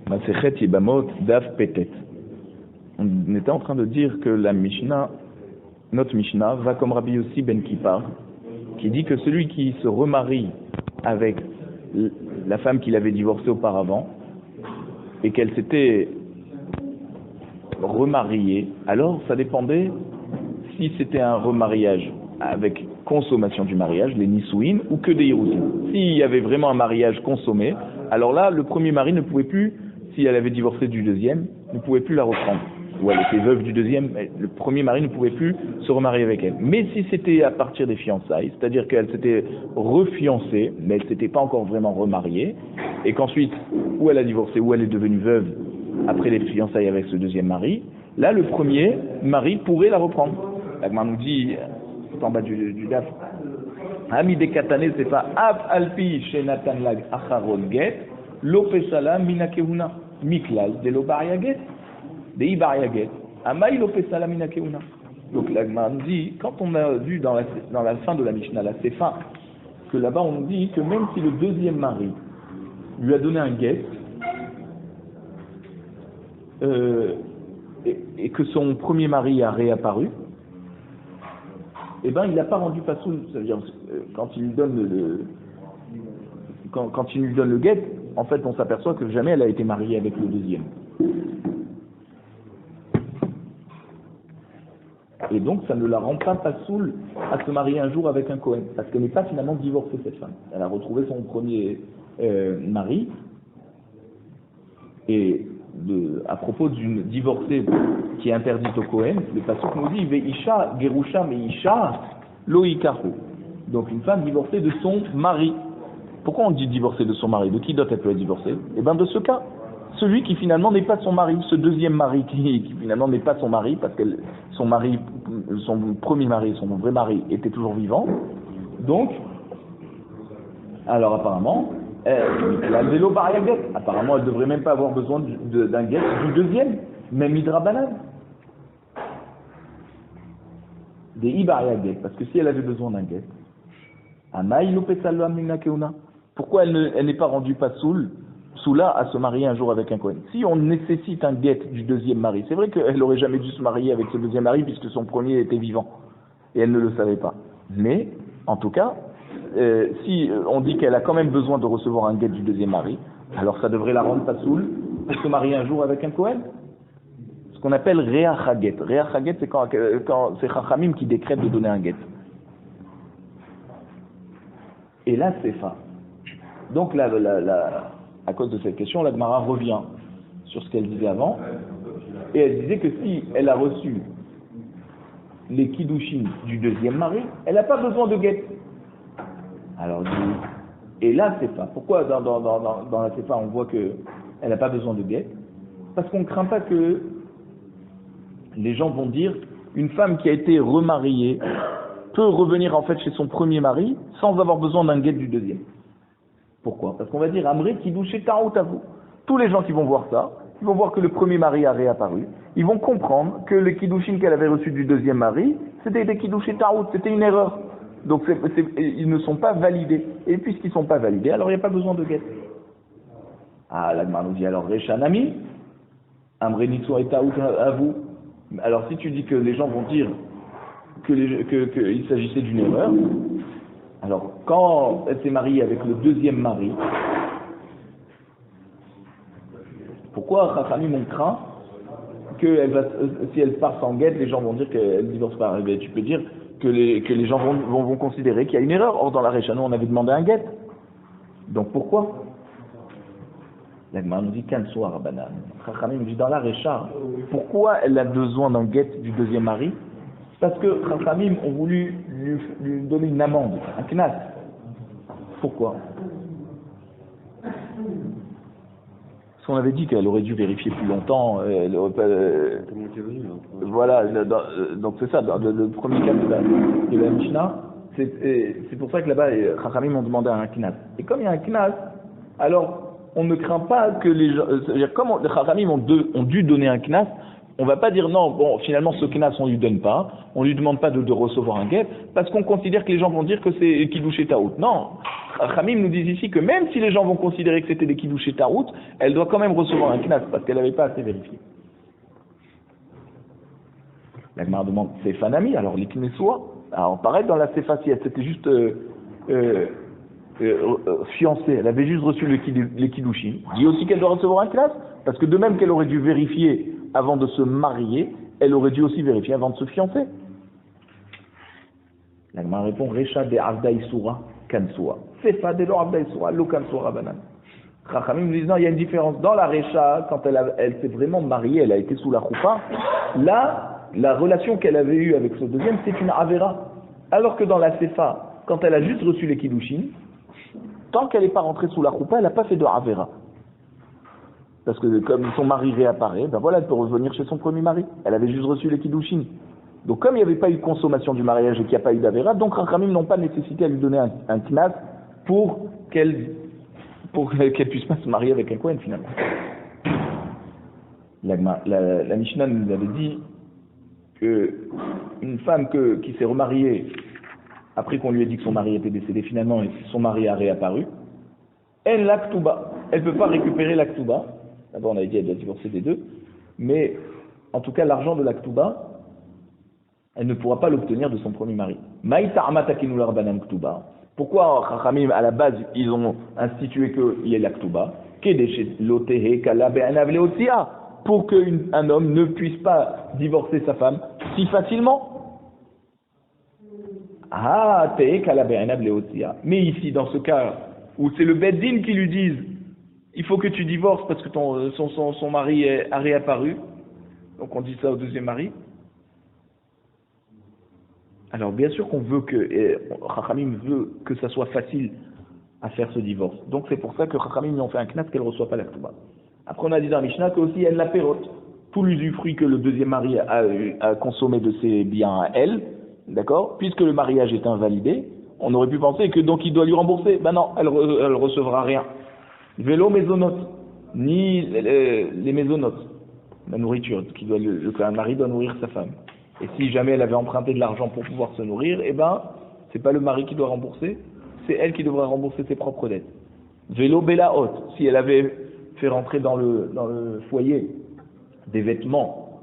Masechet Yebamot Daf Petet. On était en train de dire que la Mishnah, notre Mishnah, va comme Rabbi Yossi ben Kippar, qui dit que celui qui se remarie avec la femme qu'il avait divorcée auparavant, et qu'elle s'était remariée, alors ça dépendait si c'était un remariage avec consommation du mariage, les Nisouin, ou que des Hirousin. S'il y avait vraiment un mariage consommé, alors là, le premier mari ne pouvait plus, si elle avait divorcé du deuxième, ne pouvait plus la reprendre. Ou elle était veuve du deuxième, le premier mari ne pouvait plus se remarier avec elle. Mais si c'était à partir des fiançailles, c'est-à-dire qu'elle s'était refiancée, mais elle ne s'était pas encore vraiment remariée, et qu'ensuite, ou elle a divorcé, ou elle est devenue veuve après les fiançailles avec ce deuxième mari, là, le premier mari pourrait la reprendre. L'Agma nous dit, tout en bas du daf, Ami de Katane, c'est pas Av Alpi chez Nathan Lag Acharon Get, Lopesala Minakehuna, Miklal de Lobaria Get. Des Ibariaget, Amaï Lopesala Minakeuna. Donc l'Agma nous dit, quand on a vu dans la fin de la Mishnah, la Sefa, que là-bas on nous dit que même si le deuxième mari lui a donné un guet, et que son premier mari a réapparu, eh ben il n'a pas rendu pasoul. C'est-à-dire quand il lui donne quand il lui donne le guet, en fait on s'aperçoit que jamais elle a été mariée avec le deuxième. Et donc, ça ne la rend pas pasoul à se marier un jour avec un Cohen, parce qu'elle n'est pas finalement divorcée, cette femme. Elle a retrouvé son premier mari, et à propos d'une divorcée qui est interdite au Cohen, le pasuk nous dit « Ve'isha gerusha me'isha lo yikahu ». Donc, une femme divorcée de son mari. Pourquoi on dit divorcée de son mari? De qui d'autre elle peut être divorcée? Eh bien, de ce cas. Celui qui finalement n'est pas son mari, ce deuxième mari qui finalement n'est pas son mari, parce que son premier mari, son vrai mari, était toujours vivant. Donc, alors apparemment, la vélo baria get. Apparemment, elle ne devrait même pas avoir besoin d'un get du deuxième, même hidrabanan. Des ibaria get, parce que si elle avait besoin d'un get, amaï lopesalo amina keuna. Pourquoi elle n'est pas rendue pasoul Soula à se marier un jour avec un Cohen. Si on nécessite un guet du deuxième mari, c'est vrai qu'elle n'aurait jamais dû se marier avec ce deuxième mari puisque son premier était vivant et elle ne le savait pas. Mais, en tout cas, si on dit qu'elle a quand même besoin de recevoir un guet du deuxième mari, alors ça devrait la rendre pasoul pour se marier un jour avec un Cohen. Ce qu'on appelle Reach Haget. Reach Haget, c'est quand c'est Chachamim qui décrète de donner un guet. Et là, c'est ça. Donc là, à cause de cette question, la Gemara revient sur ce qu'elle disait avant, et elle disait que si elle a reçu les kiddushin du deuxième mari, elle n'a pas besoin de guet. Alors, et là, c'est pas. Pourquoi dans la Sefa, on voit qu'elle n'a pas besoin de guet? Parce qu'on ne craint pas que les gens vont dire une femme qui a été remariée peut revenir en fait chez son premier mari sans avoir besoin d'un guet du deuxième. Pourquoi? Parce qu'on va dire Amré qui douchait ta'out à vous. Tous les gens qui vont voir ça, ils vont voir que le premier mari a réapparu, ils vont comprendre que les kiddushin qu'elle avait reçus du deuxième mari, c'était des kiddushin ta'out, c'était une erreur. Donc ils ne sont pas validés. Et puisqu'ils ne sont pas validés, alors il n'y a pas besoin de guet. Ah, la Gemara nous dit alors Rechanami, Amré Nitsou et ta'out à vous. Alors si tu dis que les gens vont dire qu'il s'agissait d'une erreur, alors, quand elle s'est mariée avec le deuxième mari, pourquoi Chachamim on craint que si elle part sans guet, les gens vont dire qu'elle ne divorce pas? Tu peux dire que les gens vont considérer qu'il y a une erreur. Or, dans la Récha, nous, on avait demandé un guet. Donc, pourquoi? La Gemara nous dit qu'un soir à banane. Chachamim nous dit dans la Récha, pourquoi elle a besoin d'un guet du deuxième mari? Parce que Chachamim ont voulu lui donner une amende, un knas. Pourquoi? Parce qu'on avait dit qu'elle aurait dû vérifier plus longtemps. Voilà, donc c'est ça, le premier cas de la Mishnah, c'est pour ça que là-bas, Chachamim ont demandé un knas. Et comme il y a un knas, alors on ne craint pas que les gens. C'est-à-dire, comme les Chachamim ont dû donner un knas, On va pas dire non, bon, finalement, ce knas, on lui donne pas, on lui demande pas de recevoir un guet, parce qu'on considère que les gens vont dire que c'est Kiddush et Taout. Non. Khamim nous dit ici que même si les gens vont considérer que c'était des Kiddush et Taout, elle doit quand même recevoir un knas, parce qu'elle n'avait pas assez vérifié. La Gemara demande, c'est fanami, alors les knessois. Alors, pareil, dans la Sefa, si elle s'était juste fiancée, elle avait juste reçu les Kiddushim, dit aussi qu'elle doit recevoir un knas, parce que de même qu'elle aurait dû vérifier avant de se marier, elle aurait dû aussi vérifier avant de se fiancer. La Gemara répond, Recha de Avda Isura Kansua. Sefa de lo Avda Isura, lo Kansua Banan. Chachamim nous disent, non, il y a une différence. Dans la Recha, quand elle s'est vraiment mariée, elle a été sous la choupa, là, la relation qu'elle avait eue avec ce deuxième, c'est une Avera. Alors que dans la Sefa, quand elle a juste reçu les Kiddushin, tant qu'elle n'est pas rentrée sous la choupa, elle n'a pas fait de Avera. Parce que comme son mari réapparaît, ben voilà, elle peut revenir chez son premier mari. Elle avait juste reçu les Kiddushin. Donc comme il n'y avait pas eu de consommation du mariage et qu'il n'y a pas eu d'Avera, donc Rachamim n'ont pas nécessité à lui donner un knas pour qu'elle puisse pas se marier avec un Kohen finalement. La Mishnah nous avait dit que une femme qui s'est remariée après qu'on lui ait dit que son mari était décédé finalement et son mari a réapparu, elle l'aktuba, elle ne peut pas récupérer l'aktuba. D'abord on avait dit qu'elle doit divorcer des deux, mais en tout cas l'argent de l'aktuba, elle ne pourra pas l'obtenir de son premier mari. Pourquoi Chachamim à la base ils ont institué qu'il y ait l'aktuba pour qu'un homme ne puisse pas divorcer sa femme si facilement. Mais ici, dans ce cas où c'est le Beddin qui lui dise il faut que tu divorces parce que son mari a réapparu, donc on dit ça au deuxième mari. Alors bien sûr qu'on veut Chachamim veut que ça soit facile à faire ce divorce. Donc c'est pour ça que Chachamim lui ont fait un knas qu'elle ne reçoit pas la Ktuba. Après on a dit dans Mishnah qu'aussi elle la pérote. Tout l'usufruit que le deuxième mari a consommé de ses biens à elle, d'accord, puisque le mariage est invalidé, on aurait pu penser que donc il doit lui rembourser. Ben non, elle recevra rien. Vélo mésonotes, ni les mésonotes, la nourriture, qu'un mari doit nourrir sa femme. Et si jamais elle avait emprunté de l'argent pour pouvoir se nourrir, eh ben, c'est pas le mari qui doit rembourser, c'est elle qui devra rembourser ses propres dettes. Vélo bella haute, si elle avait fait rentrer dans le foyer des vêtements,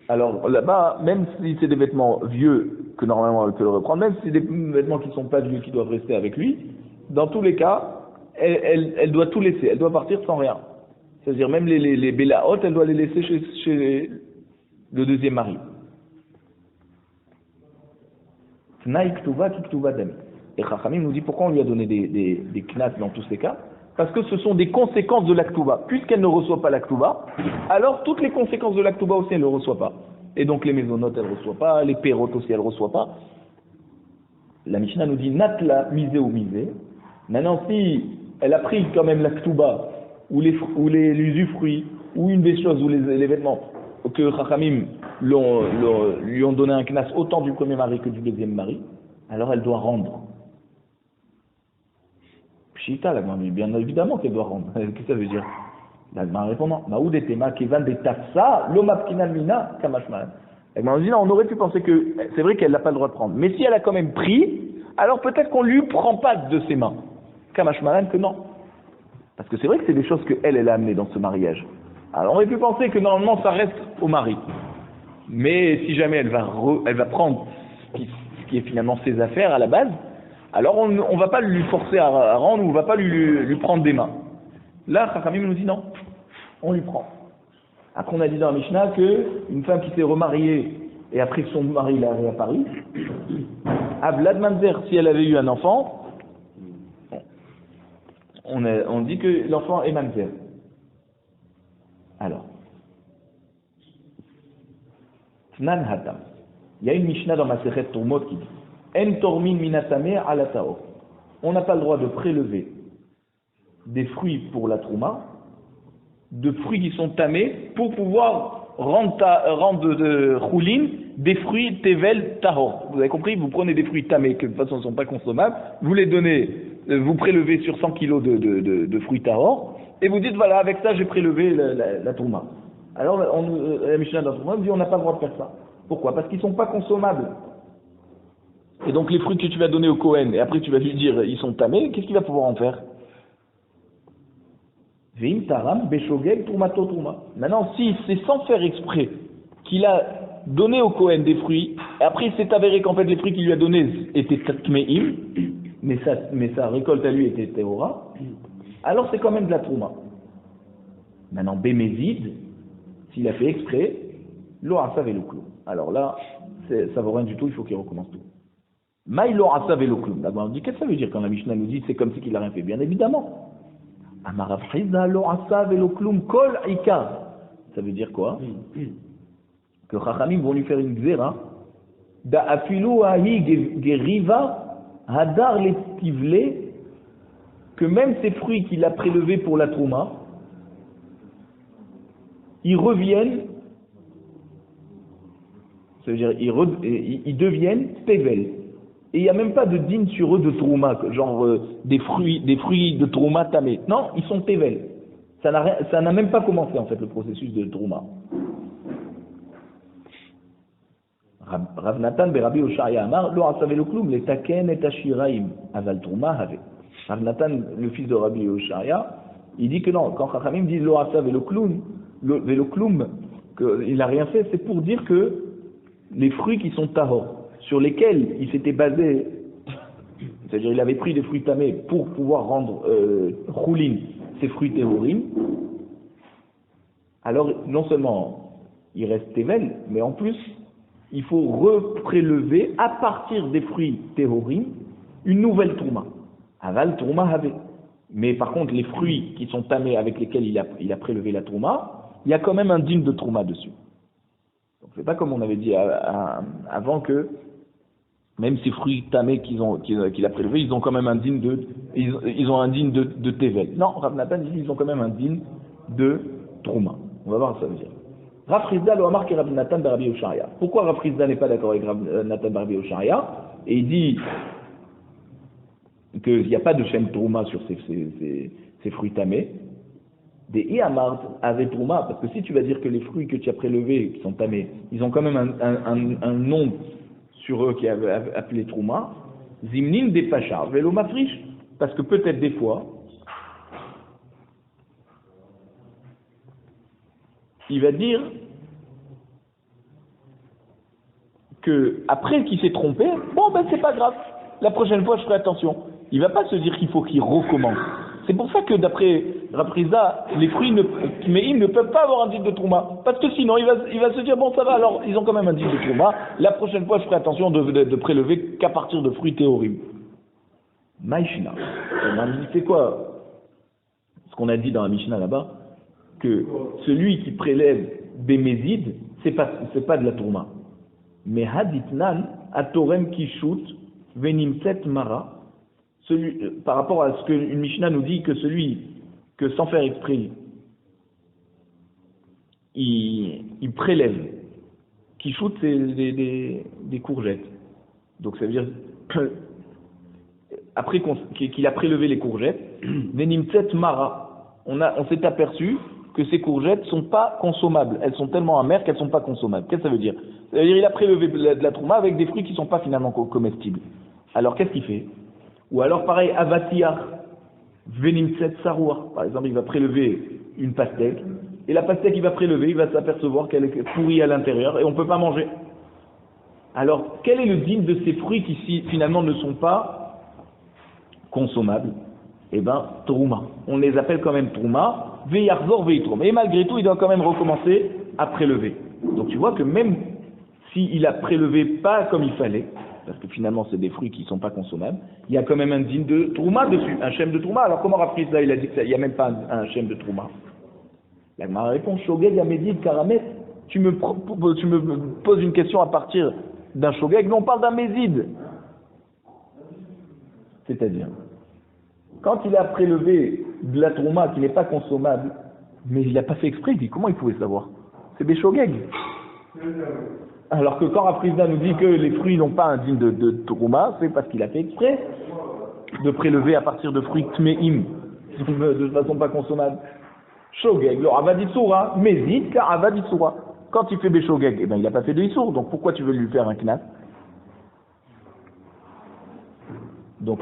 alors là-bas, même si c'est des vêtements vieux, que normalement elle peut le reprendre, même si c'est des vêtements qui ne sont pas vieux, qui doivent rester avec lui, dans tous les cas, elle doit tout laisser, elle doit partir sans rien. C'est-à-dire même les bella haute, elle doit les laisser chez le deuxième mari. Et Chachamim nous dit pourquoi on lui a donné des knas dans tous ces cas. Parce que ce sont des conséquences de l'aktuba. Puisqu'elle ne reçoit pas l'aktuba, alors toutes les conséquences de l'aktuba aussi elle ne reçoit pas. Et donc les mésonotes elle ne reçoit pas, les pérotes aussi elle ne reçoit pas. La Mishnah nous dit natla misé ou misé. Maintenant si elle a pris quand même l'aktuba, ou l'usufruit, ou une des choses, ou les vêtements, que Chachamim lui ont donné un knas autant du premier mari que du deuxième mari, alors elle doit rendre. Pshita, la Gemara, bien évidemment qu'elle doit rendre. Qu'est-ce que ça veut dire? La Gemara répond non. Maoudetema kevan de tafsa lomapkinal mina kamashman. La Gemara dit non, on aurait pu penser que c'est vrai qu'elle n'a pas le droit de prendre, mais si elle a quand même pris, alors peut-être qu'on lui prend pas de ses mains. Kamashman que non. Parce que c'est vrai que c'est des choses qu'elle a amenées dans ce mariage. Alors on aurait pu penser que normalement ça reste au mari. Mais si jamais elle va prendre ce qui est finalement ses affaires à la base, alors on ne va pas lui forcer à rendre, ou on ne va pas lui prendre des mains. Là, Chachamim nous dit non, on lui prend. Après on a dit dans la Mishnah qu'une femme qui s'est remariée et après que son mari l'a réapparu, Avlad Mamzer, si elle avait eu un enfant, on dit que l'enfant est Mamzer. Alors, Tnan Hatam. Il y a une Mishnah dans ma Sechet Tourmot qui dit En tormin minatame ala taor. On n'a pas le droit de prélever des fruits pour la trouma, de fruits qui sont tamés, pour pouvoir rendre de choulin des fruits tevel tahor. Vous avez compris? Vous prenez des fruits tamés qui de toute façon ne sont pas consommables, vous les donnez, vous prélevez sur 100 kilos de fruits tahor, et vous dites voilà, avec ça j'ai prélevé la trouma. Alors la Mishnah dans Trouma dit on n'a pas le droit de faire ça. Pourquoi? Parce qu'ils ne sont pas consommables. Et donc les fruits que tu vas donner au Kohen, et après tu vas lui dire ils sont tamés, qu'est-ce qu'il va pouvoir en faire? Vim taram beshogeg trumato truma. Maintenant, si c'est sans faire exprès qu'il a donné au Kohen des fruits, et après il s'est avéré qu'en fait les fruits qu'il lui a donnés étaient tatmeim, mais sa récolte à lui était théora, alors c'est quand même de la trouma. Maintenant, bémézid, s'il a fait exprès, lo asav et le clou. Alors là, ça vaut rien du tout, il faut qu'il recommence tout. Maï lo asav et le clou. D'abord, on dit qu'est-ce que ça veut dire quand la Mishnah nous dit c'est comme si qu'il n'a rien fait? Bien évidemment. Amarav Chizda lo asav et le clou kol ikar. Ça veut dire quoi? Que Chachamim vont lui faire une xéra. Da afilu ahi geriva hadar les tivle, que même ces fruits qu'il a prélevés pour la trouma, ils reviennent, ça veut dire ils deviennent tevel. Et il n'y a même pas de din sur eux de trouma, genre des fruits de trouma tamé. Non, ils sont tevel. Ça n'a même pas commencé en fait le processus de trouma. Rav Natan berabi Oshaya Amar lo asav lo klum le taken et ashiraim aval trouma have. Rav Natan, le fils de Rabbi Oshaya, il dit que non, quand Chachamim dit lo asav lo klum, qu'il n'a rien fait, c'est pour dire que les fruits qui sont tahor, sur lesquels il s'était basé, c'est-à-dire il avait pris des fruits tamés pour pouvoir rendre choulin ces fruits téhorim, alors non seulement il reste tevel, mais en plus il faut reprélever à partir des fruits téhorim une nouvelle trouma. Aval trouma have. Mais par contre les fruits qui sont tamés avec lesquels il a prélevé la trouma, il y a quand même un din de trouma dessus. Donc c'est pas comme on avait dit avant que même ces fruits tamés qu'il a prélevés, ils ont quand même un din ils ont un din de tevel. Non, Rav Natan dit ils ont quand même un din de trouma. On va voir ce que ça veut dire. Rav Chizda lo amar que Rav Natan barabi Oshaya. Pourquoi Rav Chizda n'est pas d'accord avec Rav Natan barabi Oshaya? Et il dit qu'il n'y a pas de chaîne trouma sur ces fruits tamés. Des Iamart avec Trouma, parce que si tu vas dire que les fruits que tu as prélevés, qui sont tamés, ils ont quand même un nom sur eux qui est appelé Trouma, Zimnin des Pachar, Vélo Mafriche, parce que peut-être des fois, il va dire que après qu'il s'est trompé, bon ben c'est pas grave, la prochaine fois je ferai attention. Il va pas se dire qu'il faut qu'il recommence. C'est pour ça que d'après Rav Chizda, les fruits ne peuvent pas avoir un din de trouma. Parce que sinon, il va se dire, bon ça va, alors ils ont quand même un din de trouma. La prochaine fois, je ferai attention de prélever qu'à partir de fruits théorim. Maïshna. C'est quoi ce qu'on a dit dans la Mishnah là-bas? Que celui qui prélève bémézid, c'est pas de la trouma. Mais haditnan, atorem kishut, venimset mara. Par rapport à ce qu'une Mishnah nous dit que celui que sans faire exprès il prélève, qui shoot c'est des courgettes. Donc ça veut dire après qu'il a prélevé les courgettes, venimtset mara, on s'est aperçu que ces courgettes sont pas consommables. Elles sont tellement amères qu'elles sont pas consommables. Qu'est-ce que ça veut dire? Ça veut dire il a prélevé de la trouma avec des fruits qui sont pas finalement comestibles. Alors qu'est-ce qu'il fait? Ou alors pareil, avatiyar, venimtset saroua. Par exemple, il va prélever une pastèque, et la pastèque qu'il va prélever, il va s'apercevoir qu'elle est pourrie à l'intérieur, et on ne peut pas manger. Alors, quel est le din de ces fruits qui finalement ne sont pas consommables? Eh bien, trouma. On les appelle quand même trouma, veyarzor veitroum. Et malgré tout, il doit quand même recommencer à prélever. Donc tu vois que même s'il a prélevé pas comme il fallait, parce que finalement c'est des fruits qui ne sont pas consommables, il y a quand même un din de trouma dessus, un shem de trouma. Alors comment Rav Chizda il a dit qu'il n'y a même pas un shem de trouma? La Gemara répond, Shogeg Amedid Karamet, tu me poses une question à partir d'un Shogeg, non on parle d'un Mézid. C'est-à-dire, quand il a prélevé de la trouma qui n'est pas consommable, mais il n'a pas fait exprès, il dit comment il pouvait savoir? C'est des Shogeg. Alors que quand Rav Chizda nous dit que les fruits n'ont pas un din de trouma, c'est parce qu'il a fait exprès de prélever à partir de fruits tmeim, de façon pas consommable. Shogeg, le Avaditsura, Mézid, car Avaditsura. Quand il fait Béshogeg, eh ben, il n'a pas fait de Issour, donc pourquoi tu veux lui faire un knas? Donc,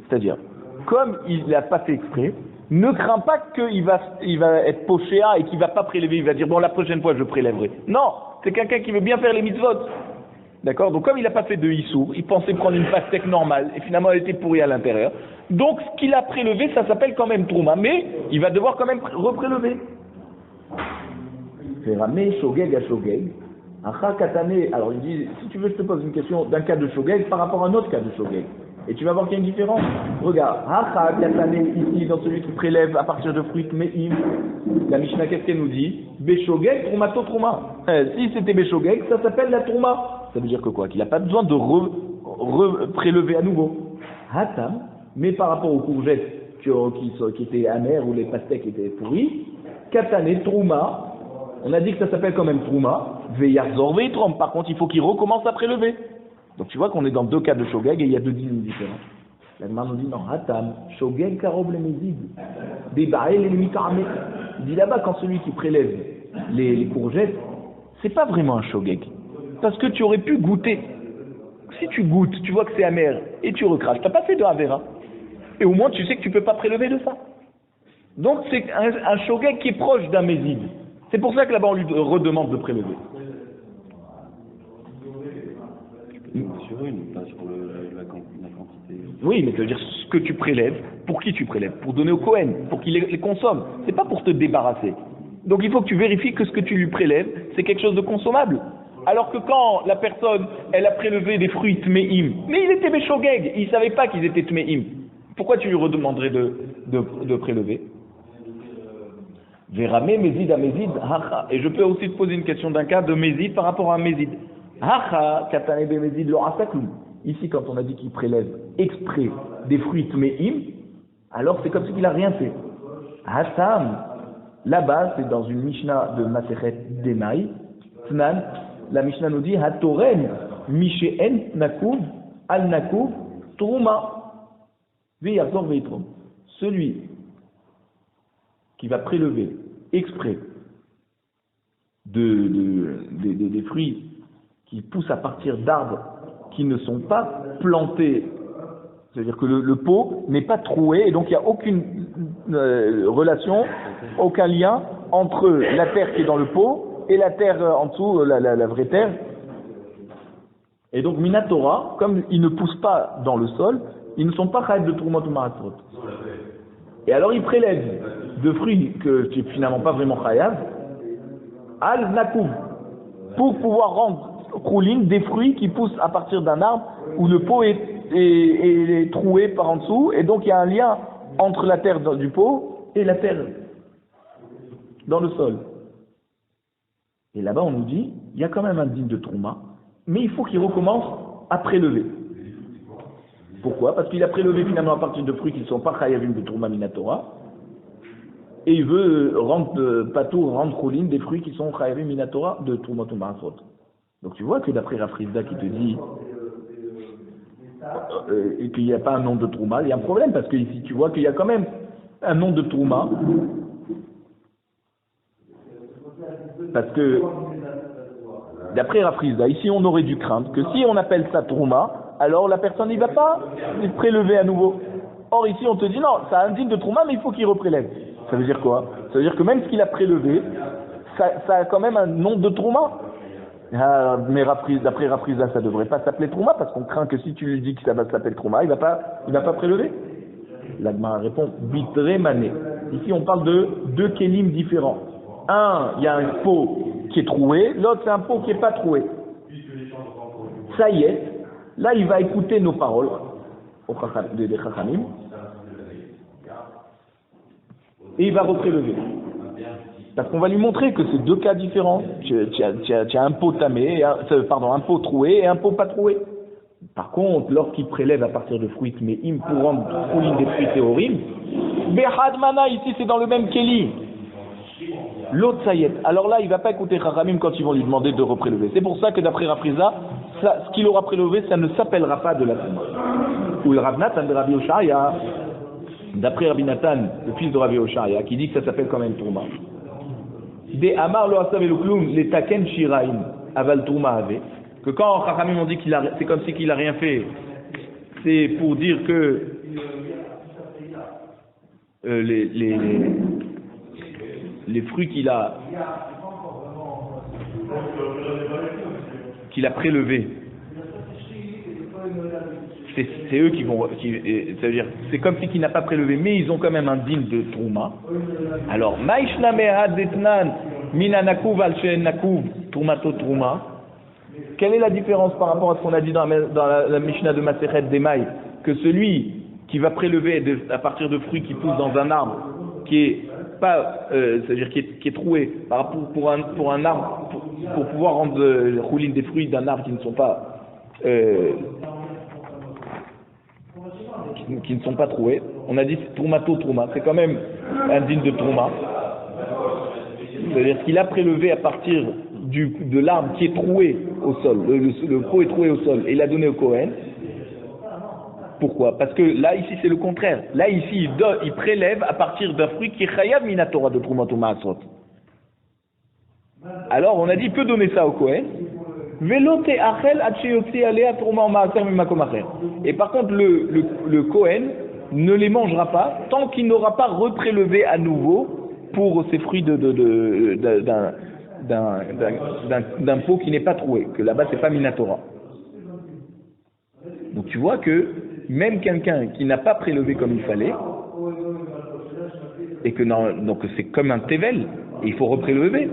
c'est-à-dire, comme il n'a pas fait exprès, ne crains pas qu'il va être pochéa et qu'il ne va pas prélever, il va dire, bon, la prochaine fois, je prélèverai. Non, c'est quelqu'un qui veut bien faire les mitzvot. D'accord? Donc, comme il n'a pas fait de Issour, il pensait prendre une pastèque normale, et finalement, elle était pourrie à l'intérieur. Donc, ce qu'il a prélevé, ça s'appelle quand même Trouma, mais il va devoir quand même reprélever. C'est ramé Shogeg à Shogeg. Alors il dit, si tu veux, je te pose une question d'un cas de Shogeg par rapport à un autre cas de Shogeg. Et tu vas voir qu'il y a une différence. Regarde, Hacha Katane, ici, dans celui qui prélève à partir de fruits Me'im, la Mishnah, qu'est-ce qu'elle nous dit? Béshogeg, Troumato Trouma. Si c'était Béshogeg, ça s'appelle la Trouma. Ça veut dire que quoi? Qu'il n'a pas besoin de prélever à nouveau. Hatam, mais par rapport aux courgettes qui étaient amères ou les pastèques étaient pourries, Katane, Trouma, on a dit que ça s'appelle quand même Trouma, Veyarzor Veitrom. Par contre, il faut qu'il recommence à prélever. Donc tu vois qu'on est dans deux cas de Shogeg et il y a deux dîmes différents. La Gemara nous dit non, Hatam, Shogeg Karob le Mézid, Débaël et les Mikarame. Il dit là-bas, quand celui qui prélève les courgettes, c'est pas vraiment un Shogeg. Parce que tu aurais pu goûter. Si tu goûtes, tu vois que c'est amer et tu recraches, tu n'as pas fait de Havera. Et au moins tu sais que tu ne peux pas prélever de ça. Donc c'est un Shogeg qui est proche d'un Mézid. C'est pour ça que là-bas on lui redemande de prélever. Sur une, pas sur la quantité. Oui, mais ça veut dire ce que tu prélèves, pour qui tu prélèves? Pour donner au Kohen, pour qu'il les consomme. C'est pas pour te débarrasser. Donc il faut que tu vérifies que ce que tu lui prélèves, c'est quelque chose de consommable. Alors que quand la personne, elle a prélevé des fruits tmeim, mais il était béshogeg, il ne savait pas qu'ils étaient tmeim. Pourquoi tu lui redemanderais de prélever? Véramé, Mézid à Mézid, hacha. Et je peux aussi te poser une question d'un cas de Mézid par rapport à un Mézid. Hacha, katane be Mézid, lo asaklum. Ici, quand on a dit qu'il prélève exprès des fruits tmeim, alors c'est comme si il n'a rien fait. Hatam, là-bas, c'est dans une Mishnah de Masechet Demai, Tnan, la Mishnah nous dit Hatoren, Mishéen Nakuv, Al Nakuv, Trouma, Veyazor Veitrom. Celui qui va prélever exprès des fruits qui poussent à partir d'arbres qui ne sont pas plantés, c'est-à-dire que le pot n'est pas troué et donc il n'y a aucune relation, aucun lien entre la terre qui est dans le pot et la terre en dessous, la vraie terre. Et donc Minatora, comme ils ne poussent pas dans le sol, ils ne sont pas chayav de Troumot ou Maratzot. Et alors ils prélèvent de fruits que tu n'es finalement pas vraiment chayav, al nakouv, pour pouvoir rendre khoulin des fruits qui poussent à partir d'un arbre où le pot est troué par en dessous, et donc il y a un lien entre la terre du pot et la terre dans le sol. Et là-bas on nous dit, il y a quand même un digne de Trouma, mais il faut qu'il recommence à prélever. Pourquoi? Parce qu'il a prélevé finalement à partir de fruits qui ne sont pas chayavim de Trouma Minatora, et il veut rendre rendre khoulin des fruits qui sont chayavim Minatora de Trouma Toumaratzot. Donc tu vois que d'après Rafrizda qui te dit qu'il n'y a pas un nom de Trouma, il y a un problème, parce que ici tu vois qu'il y a quand même un nom de Trouma, parce que d'après Rafrizda, ici on aurait dû craindre que si on appelle ça Trouma, alors la personne ne va pas prélever à nouveau. Or ici on te dit non, ça indigne de Trouma, mais il faut qu'il reprélève. Ça veut dire quoi? Ça veut dire que même ce qu'il a prélevé, ça a quand même un nom de Trouma. Ah, mais d'après Rafrizda, ça ne devrait pas s'appeler Trouma, parce qu'on craint que si tu lui dis que ça va s'appeler Trouma, il va pas prélever. L'Agmara répond Bitre Mané. Ici on parle de deux kélim différents. Un, il y a un pot qui est troué, l'autre c'est un pot qui n'est pas troué. Ça y est, là il va écouter nos paroles des Chachamim et il va reprélever. Parce qu'on va lui montrer que c'est deux cas différents. Tu as un pot tamé, un pot troué et un pot pas troué. Par contre, lorsqu'il prélève à partir de fruits, mais im pour rendre khoulin des fruits théorim, Behad Mana, ici c'est dans le même Kéli. L'autre Sayed. Alors là, il ne va pas écouter Chachamim quand ils vont lui demander de reprélever. C'est pour ça que d'après Rafrizda, ce qu'il aura prélevé, ça ne s'appellera pas de la Trouma. Ou le Rav Natan de Rabbi Oshaya, d'après Rabbi Nathan, le fils de Rabbi Oshaya, qui dit que ça s'appelle quand même Trouma. Des Amar lo asav elokloum, les taken shiraim, aval Trouma ave. Que quand Chachamim ont dit c'est comme si qu'il a rien fait, c'est pour dire que les fruits qu'il a prélevés, c'est eux qui vont, ça veut dire, c'est comme si qu'il n'a pas prélevé, mais ils ont quand même un digne de Trouma. Alors, Maïshna Mehad Zetnan, Mina Nakuv al Sheen Nakuv, Troumato Trouma. Quelle est la différence par rapport à ce qu'on a dit dans la Mishnah de Masechet Demai, que celui qui va prélever à partir de fruits qui poussent dans un arbre, qui est pas, c'est-à-dire qui est troué, par rapport pour un arbre, pour pouvoir rendre le rouline des fruits d'un arbre qui ne sont pas qui ne sont pas troués. On a dit Troumato Trouma, c'est quand même un digne de Trouma. C'est-à-dire qu'il a prélevé à partir de l'arbre qui est troué au sol, le pot est troué au sol, et il a donné au Kohen. Pourquoi? Parce que là, ici, c'est le contraire. Là, ici, il prélève à partir d'un fruit qui est Chayav Minatora de Troumato Maasrot. Alors, on a dit, il peut donner ça au Kohen. Et par contre, le Kohen ne les mangera pas tant qu'il n'aura pas reprélevé à nouveau pour ces fruits d'un pot qui n'est pas troué, que là-bas c'est pas Minatora. Donc tu vois que même quelqu'un qui n'a pas prélevé comme il fallait, et que donc c'est comme un tevel, et il faut reprélever.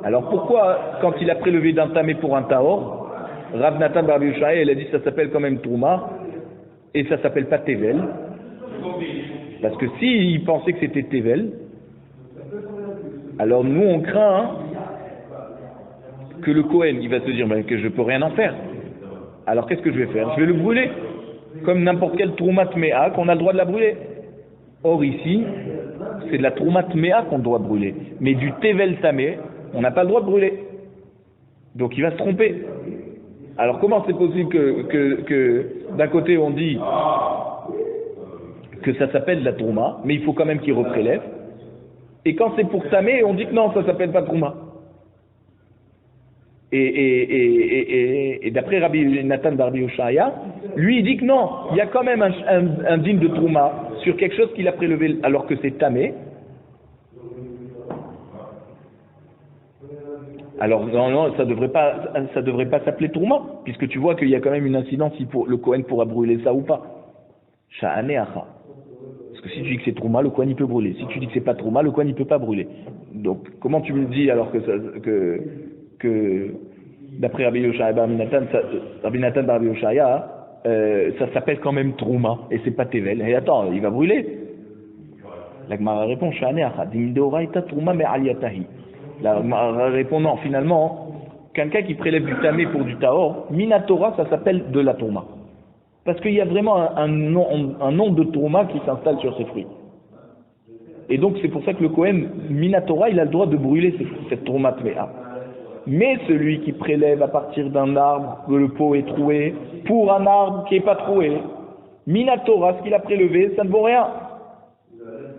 Alors pourquoi, quand il a prélevé d'un tamé pour un taor, Rav Nathan Bar Yoshai, elle a dit ça s'appelle quand même Trouma, et ça s'appelle pas tevel? Parce que s'il pensait que c'était tevel, alors nous on craint que le Kohen, il va se dire que je peux rien en faire. Alors qu'est-ce que je vais faire? Je vais le brûler, comme n'importe quelle Trouma Tmea qu'on a le droit de la brûler. Or ici, c'est de la Trouma Tmea qu'on doit brûler, mais du tevel tamé, on n'a pas le droit de brûler. Donc il va se tromper. Alors comment c'est possible que d'un côté on dit que ça s'appelle la Trouma, mais il faut quand même qu'il reprélève, et quand c'est pour tamé, on dit que non, ça s'appelle pas Trouma. Et d'après Rabbi Nathan Bar Yoshaya, lui il dit que non, il y a quand même un digne de Trouma sur quelque chose qu'il a prélevé alors que c'est tamé. Alors non, ça devrait pas s'appeler Trouma, puisque tu vois qu'il y a quand même une incidence si le Kohen pourra brûler ça ou pas. Sha'ane acha. Parce que si tu dis que c'est Trouma, le Kohen il peut brûler. Si tu dis que c'est pas Trouma, le Kohen il peut pas brûler. Donc comment tu me dis alors que d'après Rabbi Yoshaya Bar Yoshaya, ça s'appelle quand même Trouma et c'est pas Tevel. Et attends, il va brûler. La Gemara répond Sha'ane acha. Dimdeoraita Trouma me aliyatahi. La répond non, finalement, quelqu'un qui prélève du tamé pour du taor, Minatora, ça s'appelle de la tourma. Parce qu'il y a vraiment un nom de tourma qui s'installe sur ces fruits. Et donc c'est pour ça que le Kohen, Minatora, il a le droit de brûler cette tourma tméa. Mais celui qui prélève à partir d'un arbre, que le pot est troué, pour un arbre qui n'est pas troué, Minatora, ce qu'il a prélevé, ça ne vaut rien.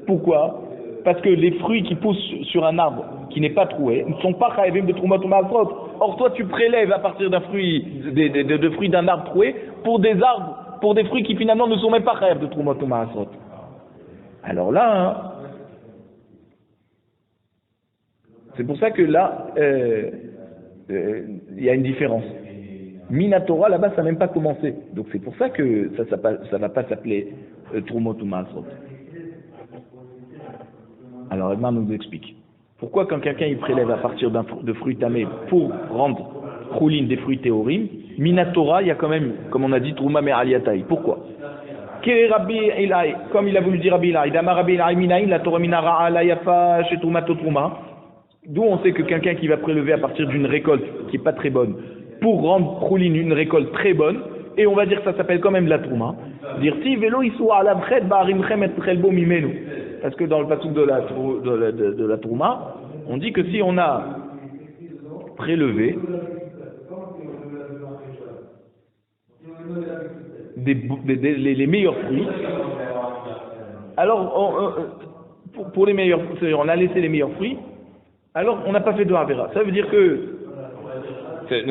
Pourquoi? Parce que les fruits qui poussent sur un arbre qui n'est pas troué ne sont pas chayav de Troumato Maasrot. Or toi tu prélèves à partir d'un fruit, de fruits d'un arbre troué pour des fruits qui finalement ne sont même pas chayav de Troumato Maasrot. Alors là, c'est pour ça que là, il y a une différence. Minatora là-bas ça n'a même pas commencé. Donc c'est pour ça que ça va pas s'appeler Troumato Maasrot. Alors Edmar nous explique. Pourquoi quand quelqu'un il prélève à partir de fruits tamés pour rendre choulin des fruits théorim, Minatora, il y a quand même, comme on a dit, Trouma me aliyatai. Pourquoi? Comme il a voulu dire Rabbi Ilai, Dama Rabbi Ilai minaïn, la Torah minara la yafa chez Troumato Trouma. D'où on sait que quelqu'un qui va prélever à partir d'une récolte qui n'est pas très bonne, pour rendre choulin une récolte très bonne, et on va dire que ça s'appelle quand même la Trouma, dire si vélo isu ala bchet ba'arimchem et chelbo mimenu. Parce que dans le passouk de la Trouma, on dit que si on a prélevé les meilleurs fruits, Alors, pour les meilleurs, c'est-à-dire on a laissé les meilleurs fruits, alors on n'a pas fait de Avera. Ça veut dire que,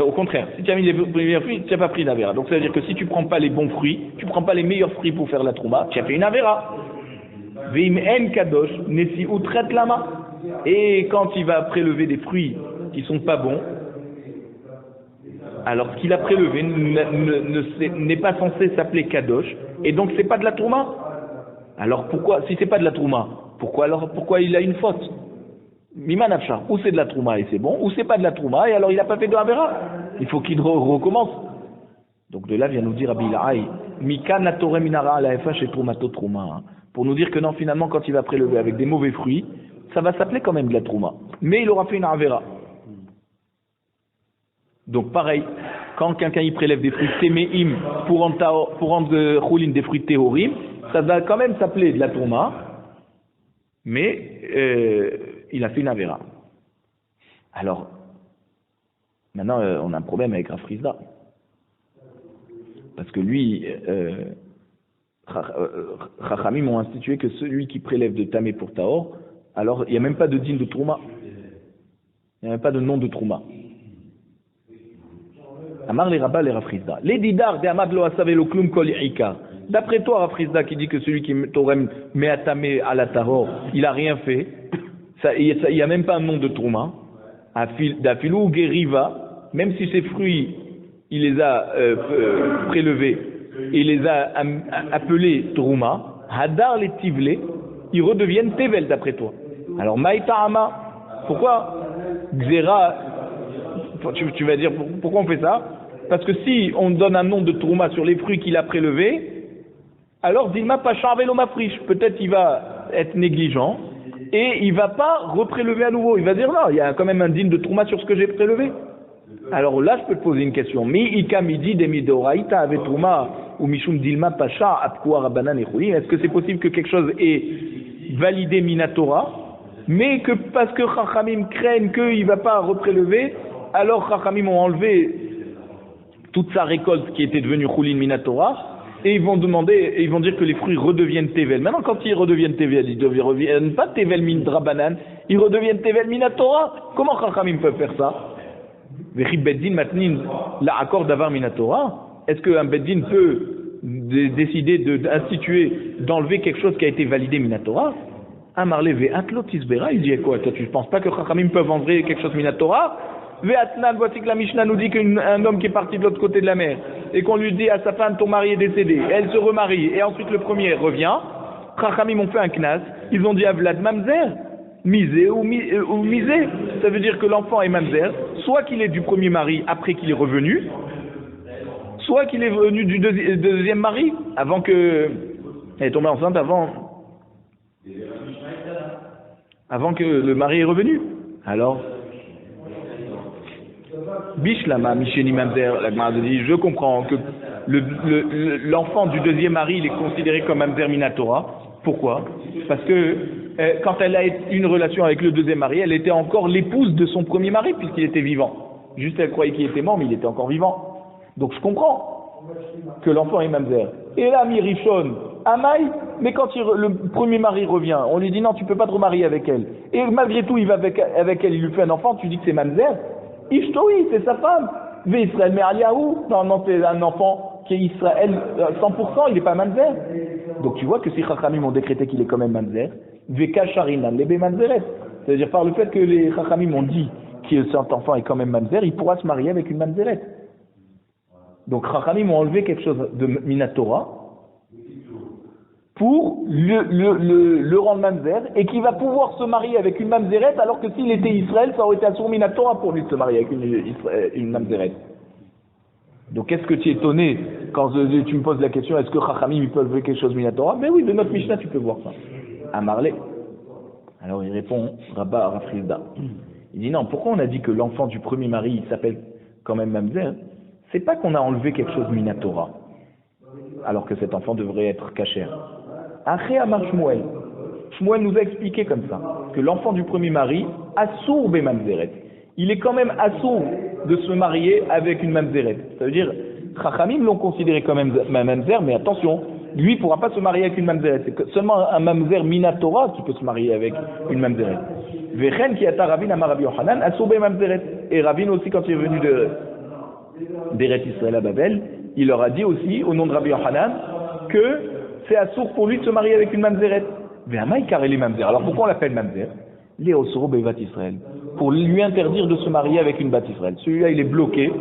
au contraire, si tu as mis les meilleurs fruits, tu n'as pas pris d'Avera. Donc ça veut dire que si tu ne prends pas les bons fruits, tu ne prends pas les meilleurs fruits pour faire la Trouma, tu as fait une Avera. Veim en kadosh, nesi utret lama. Et quand il va prélever des fruits qui ne sont pas bons, alors ce qu'il a prélevé n'est pas censé s'appeler kadosh, et donc c'est pas de la Trouma. Alors pourquoi, si c'est pas de la Trouma, pourquoi il a une faute? Mimanafcha, ou c'est de la Trouma et c'est bon, ou c'est pas de la Trouma et alors il n'a pas fait de Avera. Il faut qu'il recommence. Donc de là vient nous dire Abilaï, Mika natore minara ala efa chez Troumato Trouma. Pour nous dire que non, finalement, quand il va prélever avec des mauvais fruits, ça va s'appeler quand même de la Trouma. Mais il aura fait une Avera. Donc pareil, quand quelqu'un il prélève des fruits téméim pour rendre choulin des fruits théorim, ça va quand même s'appeler de la Trouma, mais il a fait une Avera. Alors, maintenant on a un problème avec Rav Frisda. Parce que lui, Chachamim ont institué que celui qui prélève de Tamé pour Taor, alors il n'y a même pas de din de Trouma. Il n'y a même pas de nom de Trouma. Amar les Rabba les Rav Frisda. Les Didar de Amad lo asavelo klum kol ikar. D'après toi, Rav Frisda, qui dit que celui qui t'aurait met à Tamé à la Tahor, il n'a rien fait, il n'y a même pas un nom de Trouma. D'Afilou ou Geriva, même si ses fruits, il les a prélevés, il les a appelés Trouma, Hadar les Tivlé, ils redeviennent Tevel d'après toi. Alors, Maïta'ama, pourquoi Xera, tu vas dire, pourquoi on fait ça? Parce que si on donne un nom de Trouma sur les fruits qu'il a prélevés, alors Dilma Pacha Velo Mafriche, peut-être il va être négligent, et il ne va pas reprélever à nouveau. Il va dire non, il y a quand même un din de Trouma sur ce que j'ai prélevé. Alors là, je peux te poser une question. Mi ika midi de midoraïta avec Trouma ou mishum dilma pacha apkoua rabanan echouim. Est-ce que c'est possible que quelque chose est validé minatora, mais que parce que Chachamim craignent qu'il ne va pas reprélever, alors Chachamim ont enlevé toute sa récolte qui était devenue choulin minatora, et ils vont dire que les fruits redeviennent tevel. Maintenant, quand ils redeviennent tevel, ils ne reviennent pas tevel min drabanan, ils redeviennent tevel minatora. Comment Chachamim peuvent faire ça? Beddin matnin la accord d'avar minatora. Est-ce qu'un beddin peut décider d'instituer, d'enlever quelque chose qui a été validé minatora? Amarle ve'atlo tisbera, il dit quoi? Toi, tu ne penses pas que Chachamim peuvent enlever quelque chose minatora? Ve'atnan, voici que la Mishnah nous dit qu'un homme qui est parti de l'autre côté de la mer et qu'on lui dit à sa femme, ton mari est décédé, elle se remarie et ensuite le premier revient. Chachamim ont fait un knas, ils ont dit à Vlad mamzer. Misé ou misé, ça veut dire que l'enfant est mamzer, soit qu'il est du premier mari après qu'il est revenu, soit qu'il est venu du deuxième mari, avant que... Elle est tombée enceinte avant que le mari est revenu. Alors, Bishlama, Micheni mamzer, la Gemara dit, je comprends que l'enfant du deuxième mari, il est considéré comme mamzer minatora. Pourquoi? Parce que quand elle a une relation avec le deuxième mari, elle était encore l'épouse de son premier mari puisqu'il était vivant. Juste elle croyait qu'il était mort, mais il était encore vivant. Donc je comprends que l'enfant est mamzer. Et là, Mirichon, Amaï, mais quand le premier mari revient, on lui dit non, tu peux pas te remarier avec elle. Et malgré tout, il va avec elle, il lui fait un enfant, tu dis que c'est mamzer. Ishtoï, c'est sa femme. Ve Israël, mais Aliaou, non, c'est un enfant qui est Israël 100%, il n'est pas mamzer. Donc tu vois que si Chachamim ont décrété qu'il est quand même mamzer, Veka Sharinan, l'ébé mamzeret. C'est-à-dire par le fait que les Chachamim ont dit que cet enfant est quand même mamzer, il pourra se marier avec une mamzeret. Donc Chachamim ont enlevé quelque chose de Minatora pour le rendre mamzer et qui va pouvoir se marier avec une mamzeret alors que s'il était Israël, ça aurait été un Minatora pour lui de se marier avec une mamzeret. Donc est-ce que tu es étonné quand tu me poses la question, est-ce que Chachamim ils peuvent lever quelque chose Minatora? Mais oui, de notre Mishnah tu peux voir ça. À Marley. Alors il répond Rabba Rav Frisda. Il dit non, pourquoi on a dit que l'enfant du premier mari il s'appelle quand même mamzer? C'est pas qu'on a enlevé quelque chose minatora, alors que cet enfant devrait être kasher. Après Amar Shmuel. Shmuel nous a expliqué comme ça, que l'enfant du premier mari, assour be mamzeret. Il est quand même assour de se marier avec une mamzeret. Ça veut dire, Chachamim l'ont considéré comme mamzer, mais attention, lui ne pourra pas se marier avec une mamzeret. C'est seulement un mamzer minatora qui peut se marier avec une mamzeret. Vechen qui ata Ravin amar Rabbi Yochanan asoube mamzeret. Et Ravin aussi, quand il est venu d'Eretz Israël à Babel, il leur a dit aussi, au nom de Rabbi Yochanan, que c'est assour pour lui de se marier avec une mamzeret. Ve'amai kareli mamzer. Alors pourquoi on l'appelle mamzer? Les osoro bevat Israël. Pour lui interdire de se marier avec une bat Israël. Celui-là, il est bloqué.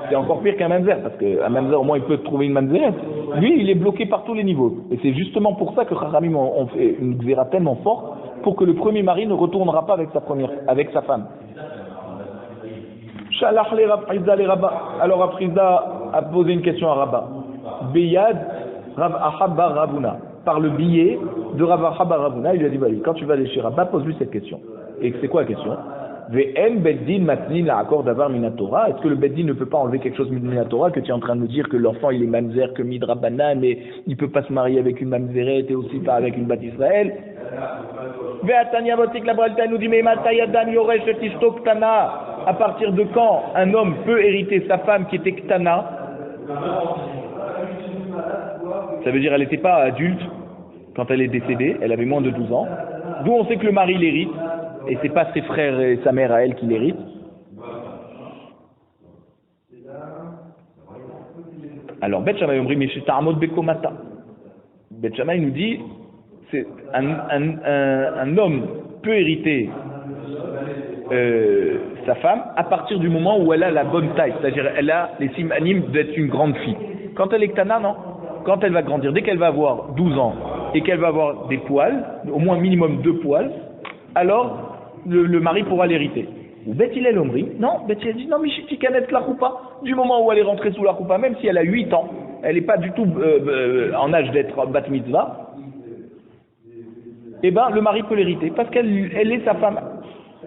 C'est encore pire qu'un mamzer, parce qu'un mamzer, au moins, il peut trouver une mamzeret. Lui, il est bloqué par tous les niveaux. Et c'est justement pour ça que Chachamim ont fait une xéra tellement forte, pour que le premier mari ne retournera pas avec sa femme. Shalach le Rav Prizda le Rabba. Alors Rav Prizda a posé une question à Rabba. Beyad Rav Ahabba Ravuna. Par le billet de Rav Ahabba Ravuna, il lui a dit, bah, quand tu vas aller chez Rabba, pose-lui cette question. Et c'est quoi la question? Ve'en beddin matnin la'akor davar minatora. Est-ce que le beddin ne peut pas enlever quelque chose de minatora, que tu es en train de nous dire que l'enfant il est mamzer que midrabanan, mais il peut pas se marier avec une mamzeret et aussi pas avec une bat Israël? Ve'atania votik la bralta nous dit, mais matayadan yoresh et ishto ktana. À partir de quand un homme peut hériter sa femme qui était ktana? Ça veut dire elle n'était pas adulte quand elle est décédée, elle avait moins de 12 ans. D'où on sait que le mari l'hérite, et c'est pas ses frères et sa mère à elle qui l'héritent. Alors Bet Shammai Omri Mishetarmot Bekomata. Bet Shammai nous dit, c'est un homme peut hériter sa femme à partir du moment où elle a la bonne taille, c'est-à-dire elle a les simanim d'être une grande fille. Quand elle est ktana, non. Quand elle va grandir, dès qu'elle va avoir 12 ans et qu'elle va avoir des poils, au moins minimum 2 poils, alors le mari pourra l'hériter. Ou Bet Hillel Omri, non, Bet Hillel dit non, Mishiti Kanet la choupa, du moment où elle est rentrée sous la choupa, même si elle a 8 ans, elle n'est pas du tout en âge d'être bat mitzvah, eh ben le mari peut l'hériter, parce qu'elle est sa femme.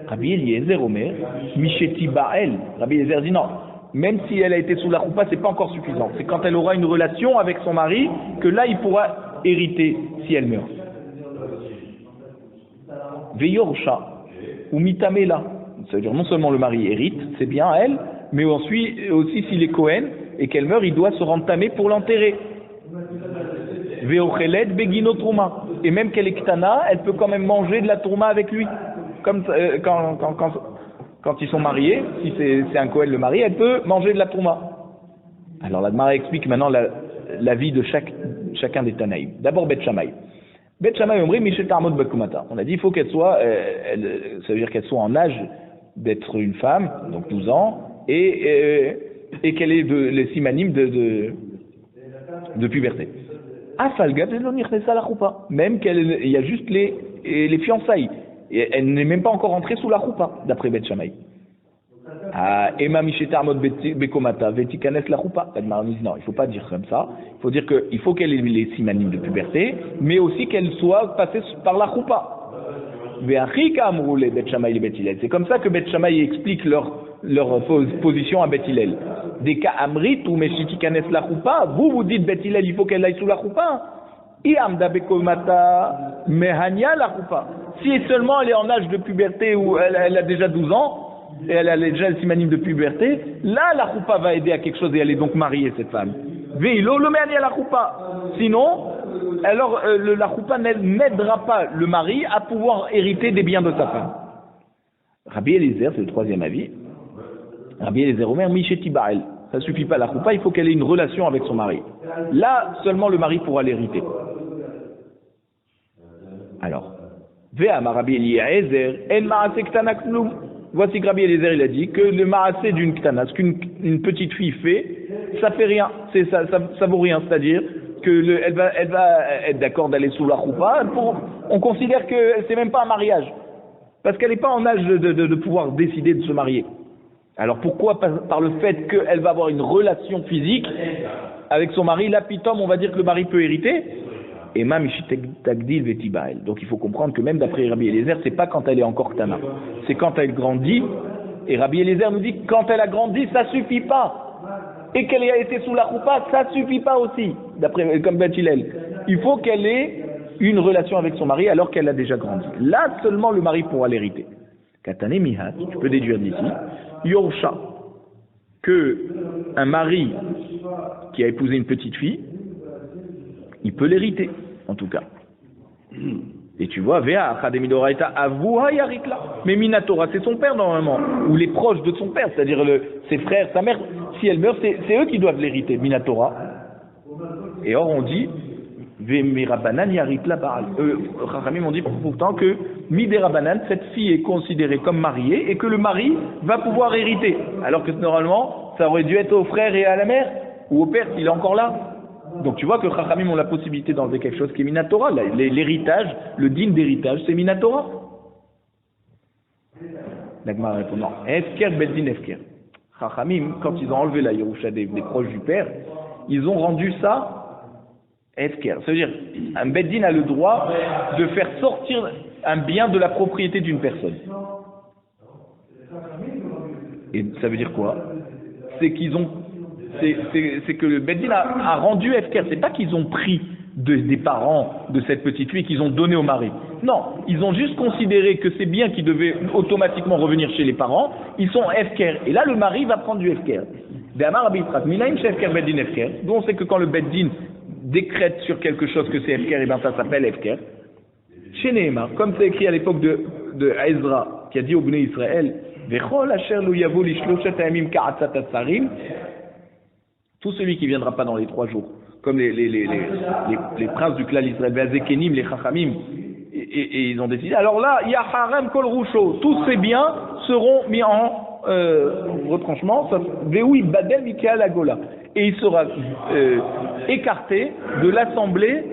Rabbi Eliezer Omer, Misheti Ba'el, Rabbi Eliezer dit non, même si elle a été sous la choupa, c'est pas encore suffisant. C'est quand elle aura une relation avec son mari que là il pourra hériter si elle meurt. Veyorcha ou mitamela, ça veut dire non seulement le mari hérite, c'est bien à elle, mais ensuite aussi s'il est Cohen et qu'elle meurt, il doit se rendre tamé pour l'enterrer. Veocheled begino trouma, et même qu'elle est ktana, elle peut quand même manger de la trouma avec lui, comme quand ils sont mariés, si c'est un Cohen le mari, elle peut manger de la trouma. Alors la Gemara explique maintenant la vie de chacun des Tanaïm. D'abord Bet Shammai. Bet Shammai Omri Mishet Tarmot Bekumata. On a dit il faut qu'elle soit, ça veut dire qu'elle soit en âge d'être une femme, donc 12 ans, et qu'elle ait les simanim de puberté. Afalgat elonirnesa la choupa. Même qu'il y a juste les fiançailles. Et elle n'est même pas encore entrée sous la choupa, d'après Bet Shammai. Ema Mishetarmot Bekomata, Vetikanes la choupa. Non, il ne faut pas dire comme ça. Il faut dire qu'il faut qu'elle ait les simanim de puberté, mais aussi qu'elle soit passée par la choupa. C'est comme ça que Bet Shammai explique leur position à Bet Hillel. Des cas Amrit ou Meshitikanes la choupa, vous dites Bet Hillel, il faut qu'elle aille sous la choupa. Iamda Bekomata Mehania la choupa. Si seulement elle est en âge de puberté ou elle a déjà 12 ans, et elle a déjà le simanim de puberté, là la choupa va aider à quelque chose et elle est donc mariée cette femme. Veilo le Mehania la choupa. Sinon, alors la choupa n'aidera pas le mari à pouvoir hériter des biens de sa femme. Rabbi Eliezer, c'est le troisième avis. Rabbi Eliezer Omer, Misheti Ba'el. Ça ne suffit pas la choupa, il faut qu'elle ait une relation avec son mari. Là, seulement le mari pourra l'hériter. Alors, Ve'ama Rabbi Eliezer, En Ma'ase Ktana Klum. Voici que Rabbi Eliezer, il a dit que le Ma'ase d'une Ktana, ce qu'une petite fille fait, ça fait rien, ça vaut rien, c'est-à-dire elle va être d'accord d'aller sous la choupa, on considère que c'est même pas un mariage, parce qu'elle n'est pas en âge de pouvoir décider de se marier. Alors pourquoi par le fait qu'elle va avoir une relation physique avec son mari, là pitom on va dire que le mari peut hériter, et Tagdil Vetibael. Donc il faut comprendre que même d'après Rabbi Eliezer, c'est pas quand elle est encore ktana, c'est quand elle grandit, et Rabbi Eliezer nous dit que quand elle a grandi, ça suffit pas. Et qu'elle ait été sous la choupa, ça suffit pas aussi, d'après comme Bet Hillel. Il faut qu'elle ait une relation avec son mari alors qu'elle a déjà grandi. Là seulement le mari pourra l'hériter. Katane Mihat, tu peux déduire d'ici, Yorsha, que un mari qui a épousé une petite fille, il peut l'hériter, en tout cas. Et tu vois, Vea, Achademidoraita, Avouha Yarikla. Mais Minatora, c'est son père normalement, ou les proches de son père, c'est-à-dire ses frères, sa mère. Si elle meurt, c'est eux qui doivent l'hériter, Minatora. Et or, on dit, Vemirabanan Yarikla Baal. Chachamim m'ont dit pourtant que Miderabanan, cette fille est considérée comme mariée et que le mari va pouvoir hériter. Alors que normalement, ça aurait dû être au frère et à la mère, ou au père s'il est encore là. Donc tu vois que Chachamim ont la possibilité d'enlever quelque chose qui est Minatora. L'héritage, le digne d'héritage, c'est Minatora. L'Agmara répond non. Efker Beddin Efker. Chachamim, quand ils ont enlevé la Yerusha des proches du père, ils ont rendu ça Efker. C'est-à-dire, un Beddin a le droit de faire sortir un bien de la propriété d'une personne. Et ça veut dire quoi? C'est qu'ils ont c'est que le Beddin a rendu Efker. C'est pas qu'ils ont pris des parents de cette petite fille qu'ils ont donné au mari. Non, ils ont juste considéré que c'est bien qui devait automatiquement revenir chez les parents. Ils sont Efker. Et là, le mari va prendre du Efker. D'où on sait que quand le Beddin décrète sur quelque chose que c'est Efker, et bien ça s'appelle Efker. Chez Nehemar, comme c'est écrit à l'époque de Ezra, qui a dit au Bnei Israël, tout celui qui ne viendra pas dans les 3 jours, comme les princes du clan d'Israël, les Azekenim, les Chachamim, et ils ont décidé. Alors là, Yaharem Kol Rusho, tous ces biens seront mis en retranchement, Veoui Badel Mikael Agola, et il sera écarté de l'assemblée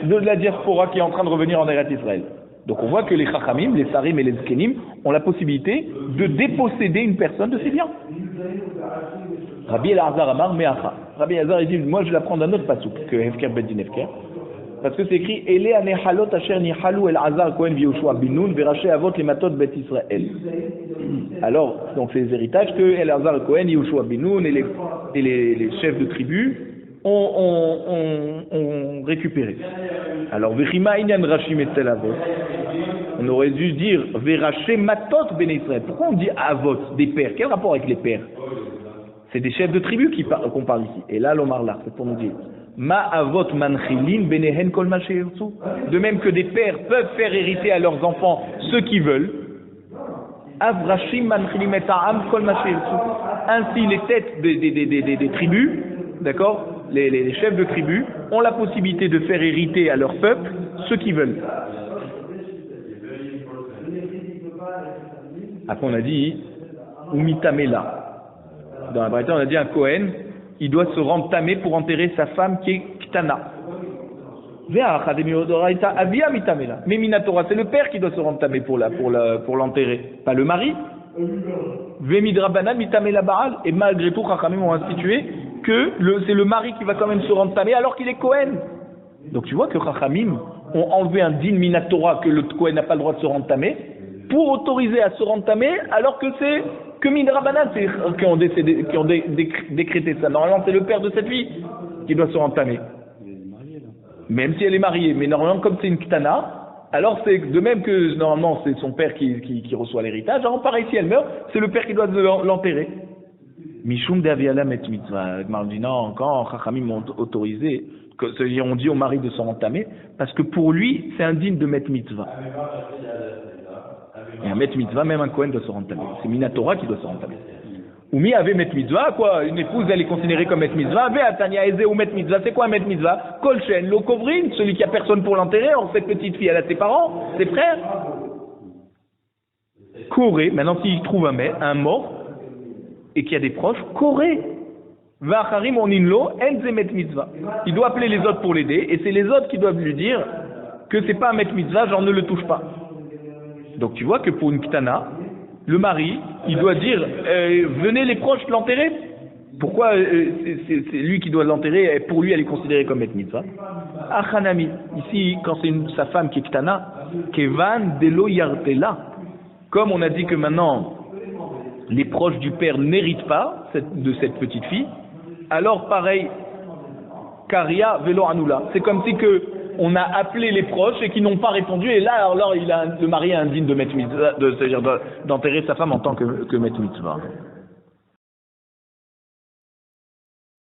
de la diaspora qui est en train de revenir en Eretz Israël. Donc on voit que les Chachamim, les Sarim et les Zkenim ont la possibilité de déposséder une personne de ses biens. Rabbi Elazar Amar Meacha. Rabbi Elazar dit, moi je l'apprends d'un autre pasouk que Hefker Beddin Hefker, parce que c'est écrit Ele anehalot asher nihalu Elazar Kohen v'Yoshua binun v'raché avot lematot bet Israël. Alors, donc c'est les héritages que Elazar Kohen, Yoshua binun et les chefs de tribu ont récupéré. Alors Vechima inyan rachim etel avot. On aurait dû dire v'raché matot ben Israël. Pourquoi on dit avot, des pères? Quel rapport avec les pères? C'est des chefs de tribu qu'on parle ici. Et là, l'Omar là, c'est pour nous dire Ma avot manchilin benehen kol ma she'irtzu. De même que des pères peuvent faire hériter à leurs enfants ce qu'ils veulent. Avrashim manchilim et ha'am kol ma she'irtzu. Ainsi, les têtes des tribus, d'accord, les chefs de tribu, ont la possibilité de faire hériter à leur peuple ce qu'ils veulent. Après, on a dit Umitamela. Dans la Braïta, on a dit un Kohen, il doit se rendre tamé pour enterrer sa femme qui est Ktana. Mais Minatora, c'est le père qui doit se rendre tamé pour l'enterrer, pas le mari. Et malgré tout, Chachamim ont institué que c'est le mari qui va quand même se rendre tamé alors qu'il est Kohen. Donc tu vois que Chachamim ont enlevé un din Minatora que le Kohen n'a pas le droit de se rendre tamé pour autoriser à se rendre tamé alors que c'est que Midrabanan qui ont décrété ça. Normalement, c'est le père de cette fille qui doit se rendre tamé. Même si elle est mariée. Mais normalement, comme c'est une ktana, alors c'est de même que normalement c'est son père qui reçoit l'héritage. Alors pareil, si elle meurt, c'est le père qui doit l'enterrer. Mishum d'aviala met mitzvah. Non, quand Chachamim m'ont autorisé, c'est-à-dire on dit au mari de se rendre tamé, parce que pour lui, c'est indigne de mettre mitzvah. Et un met mitzvah, même un Kohen doit se rendre tamé. C'est Minatora qui doit se rendre tamé. Ou mi avait met mitzvah, quoi? Une épouse, elle est considérée comme met mitzvah. Ave atania eze ou met mitzvah. C'est quoi un met mitzvah? Kolchen, lo kovrin, celui qui a personne pour l'enterrer. Or, cette petite fille, elle a ses parents, ses frères. Koré, maintenant s'il trouve un mort, et qu'il y a des proches, Koré. Vacharim oninlo, enze met mitzvah. Il doit appeler les autres pour l'aider, et c'est les autres qui doivent lui dire que c'est pas un met mitzvah, genre ne le touche pas. Donc tu vois que pour une ktana, le mari, il doit dire venez les proches l'enterrer. Pourquoi c'est lui qui doit l'enterrer et pour lui elle est considérée comme met mitzvah? Achanami, ici quand c'est sa femme qui est ktana, kevan delo yartela. Comme on a dit que maintenant les proches du père n'héritent pas de cette petite fille, alors pareil, karia velo anula. C'est comme si que on a appelé les proches et qui n'ont pas répondu, et là, alors le mari est indigne de mettre mitzvah, c'est-à-dire d'enterrer sa femme en tant que mettre mitzvah.